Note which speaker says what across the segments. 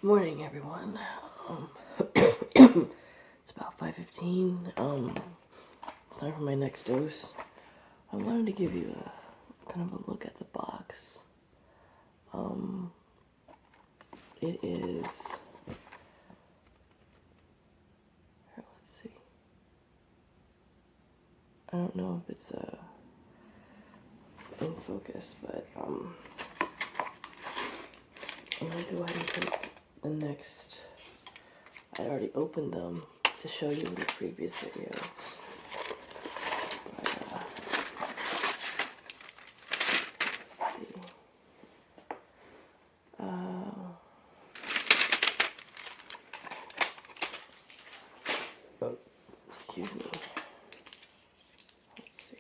Speaker 1: Morning, everyone. It's about 5:15. It's time for my next dose. I wanted to give you a kind of a look at the box. It is. Here, let's see. I don't know if it's in focus, but I'm gonna go ahead and take the next. I already opened them to show you in the previous video. But, let's see. Excuse me. Let's see.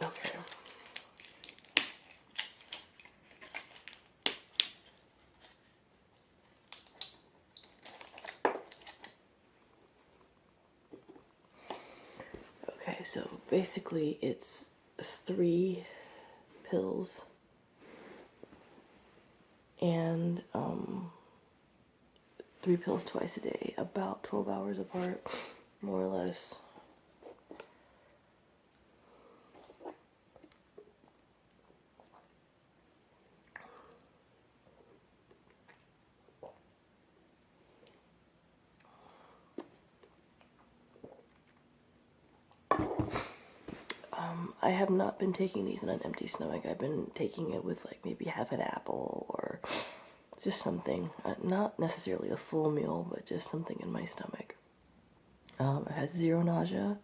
Speaker 1: Okay. Okay, so basically it's 3 pills and 3 pills twice a day, about 12 hours apart, more or less. I have not been taking these on an empty stomach. I've been taking it with like maybe half an apple or just something. Not necessarily a full meal, but just something in my stomach. I had 0 nausea.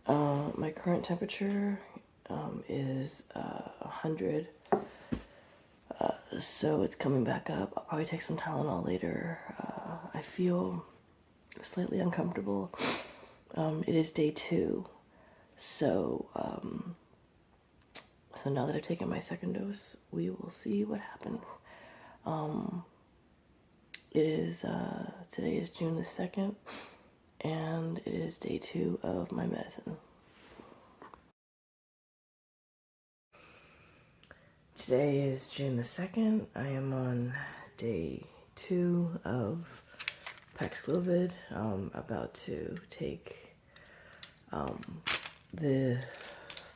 Speaker 1: My current temperature is 100. So it's coming back up. I'll probably take some Tylenol later. I feel slightly uncomfortable. It is day 2. So, so now that I've taken my second dose, we will see what happens. Today is June the 2nd, and it is day 2 of my medicine. Today is June the 2nd. I am on day 2 of Paxlovid. About to take the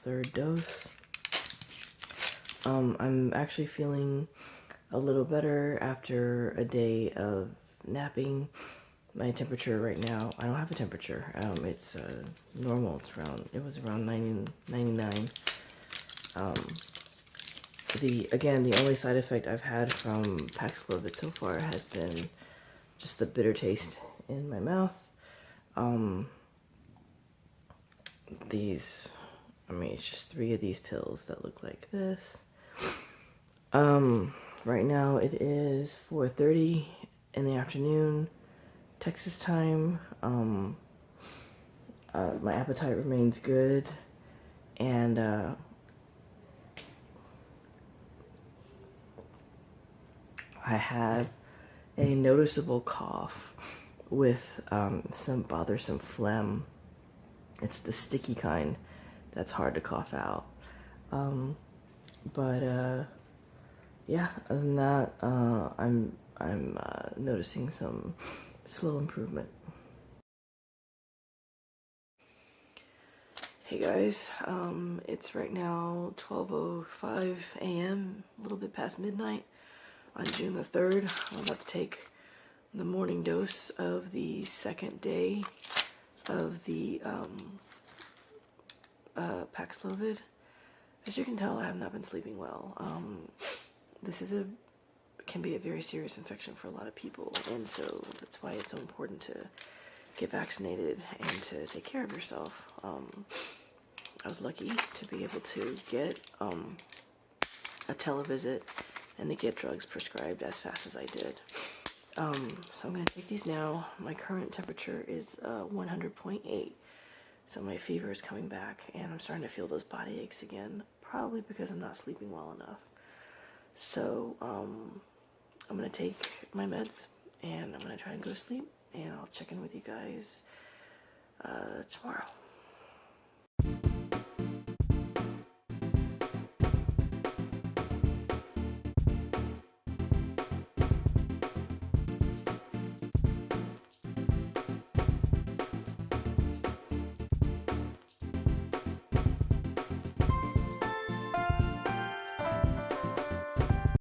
Speaker 1: 3rd dose. I'm actually feeling a little better after a day of napping. My temperature right now, I don't have a temperature. It's normal. It was around 90, 99. The only side effect I've had from Paxlovid so far has been just the bitter taste in my mouth. It's just 3 of these pills that look like this. Right now it is 4:30 in the afternoon, Texas time. My appetite remains good, and I have a noticeable cough with some bothersome phlegm. It's the sticky kind that's hard to cough out. Yeah, other than that, I'm noticing some slow improvement. Hey guys, it's right now 12:05 a.m., a little bit past midnight on June the 3rd. I'm about to take the morning dose of the 2nd day of the Paxlovid. As you can tell, I have not been sleeping well. This can be a very serious infection for a lot of people, and so that's why it's so important to get vaccinated and to take care of yourself. I was lucky to be able to get a televisit and to get drugs prescribed as fast as I did. So I'm going to take these now. My current temperature is 100.8. So my fever is coming back, and I'm starting to feel those body aches again, probably because I'm not sleeping well enough. So I'm going to take my meds, and I'm going to try and go to sleep, and I'll check in with you guys tomorrow.